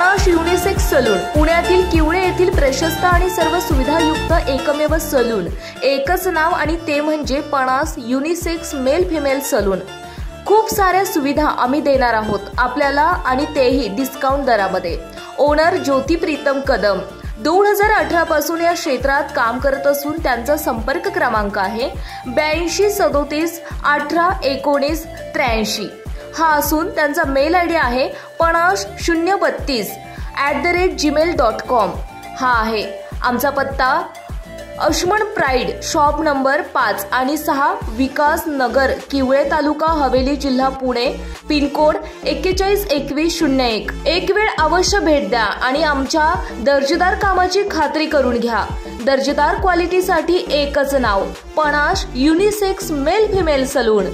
पणाश unisex salon, पुण्यातील किवळे येथील प्रशस्त आणि सर्व सुविधायुक्त एकमेव सलून, एकच नाव आणि ते म्हणजे पणाश युनिसेक्स मेल फिमेल सलून। खूप साऱ्या सुविधा आम्ही देणार आहोत आपल्याला आणि तेही डिस्काउंट दरामध्ये। ओनर ज्योती प्रीतम कदम 2018 पासून या क्षेत्रात काम करत असून त्यांचा संपर्क क्रमांक आहे 82 37 18 19 83 हा असून त्यांचा मेल आयडी आहे panash032@gmail.com हा आहे। आमचा पत्ता अश्मन प्राइड शॉप नंबर 5 आणि 6 विकास नगर किवळे तालुका हवेली जिल्हा पुणे पिनकोड 412101। एक वेळ अवश्य भेट द्या आणि आमच्या दर्जेदार कामाची खात्री करून घ्या। दर्जेदार क्वालिटीसाठी एकच नाव Panash unisex male female salon.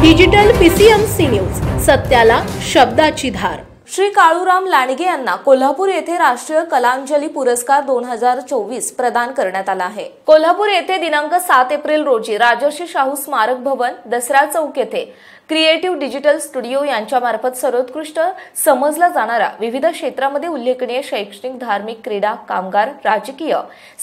Digital PCMC news, सत्याला शब्दाची धार। श्री काळूराम लांडगे यांना कोल्हापूर येथे राष्ट्रीय कलांजली पुरस्कार 2024 प्रदान करण्यात आला आहे। कोल्हापूर येथे दिनांक 7 एप्रिल रोजी राजर्षी शाहू स्मारक भवन दसरा चौक येथे क्रिएटिव्ह डिजिटल स्टुडिओ यांच्या मार्फत सर्वोत्कृष्ट समजला जाणारा विविध क्षेत्रामध्ये उल्लेखनीय शैक्षणिक, धार्मिक, क्रीडा, कामगार, राजकीय,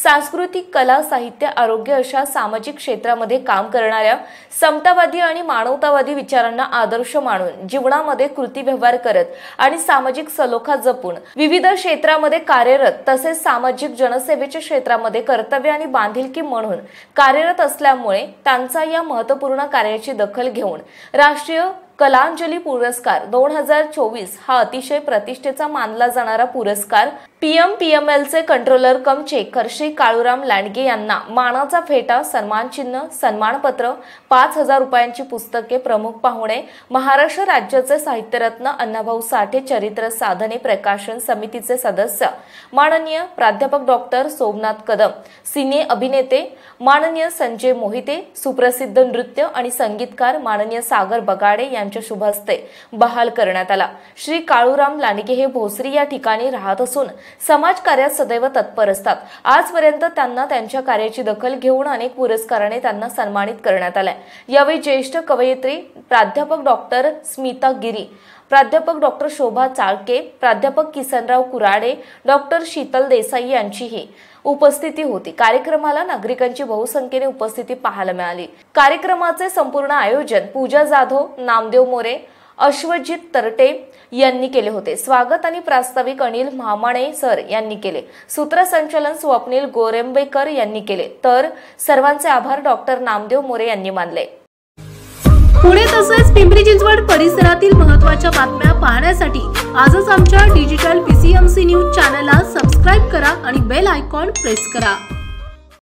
सांस्कृतिक, कला, साहित्य, आरोग्य अशा सामाजिक क्षेत्रामध्ये काम करणाऱ्या समतावादी आणि मानवतावादी विचारांना आदर्श मानून जीवनामध्ये कृती व्यवहार करत आणि सामाजिक सलोखा जपून विविध क्षेत्रामध्ये कार्यरत तसेच सामाजिक जनसेवेच्या क्षेत्रामध्ये कर्तव्य आणि बांधिलकी म्हणून कार्यरत असल्यामुळे त्यांचा या महत्त्वपूर्ण कार्याची दखल घेऊन राष्ट्रीय कलांजली पुरस्कार 2024 हा अतिशय प्रतिष्ठेचा मानला जाणारा पुरस्कार PMPMLचे controller cum checker Shri Kaluram Landge यांना मानाचा फेटा, सन्मान चिन्ह, सन्मानपत्र, 5000 रुपयांची पुस्तके, प्रमुख पाहुणे, महाराष्ट्र राज्याचे साहित्यरत्न अण्णाभाऊ साठे चरित्र साधने प्रकाशन समितीचे सदस्य माननीय प्राध्यापक डॉक्टर सोमनाथ कदम, सिने अभिनेते माननीय संजय मोहिते, सुप्रसिद्ध नृत्य आणि संगीतकार माननीय सागर बगाडे यांच्या शुभ हस्ते बहाल करण्यात आला। श्री काळूराम लांडगे हे भोसरी या ठिकाणी राहत असून समाज कार्यात सदैव तत्पर असतात। आजपर्यंत त्यांना त्यांच्या कार्याची दखल घेऊन अनेक पुरस्काराने त्यांना सन्मानित करण्यात आले। यावेळी ज्येष्ठ कवयित्री प्राध्यापक डॉक्टर स्मिता गिरी, प्राध्यापक डॉक्टर शोभा चाळके, प्राध्यापक किसनराव कुराडे, डॉक्टर शीतल देसाई यांचीही उपस्थिती होती। कार्यक्रमाला नागरिकांची बहुसंख्येने उपस्थिती पाहायला मिळाली। कार्यक्रमाचे संपूर्ण आयोजन पूजा जाधव, नामदेव मोरे, अश्वजित तरटे यांनी केले होते। स्वागत आणि प्रास्ताविक अनिल महामाणे सर यांनी केले। सूत्रसंचालन स्वप्नील गोरेंबेकर यांनी केले। तर सर्वांचे आभार डॉक्टर नामदेव मोरे यांनी मानले। पुणे तसेच पिंपरी चिंचवड परिसरातील महत्त्वाच्या बातम्या पाहण्यासाठी आजच आमच्या डिजिटल PCMC न्यूज चॅनलला सबस्क्राइब करा आणि बेल आयकॉन प्रेस करा।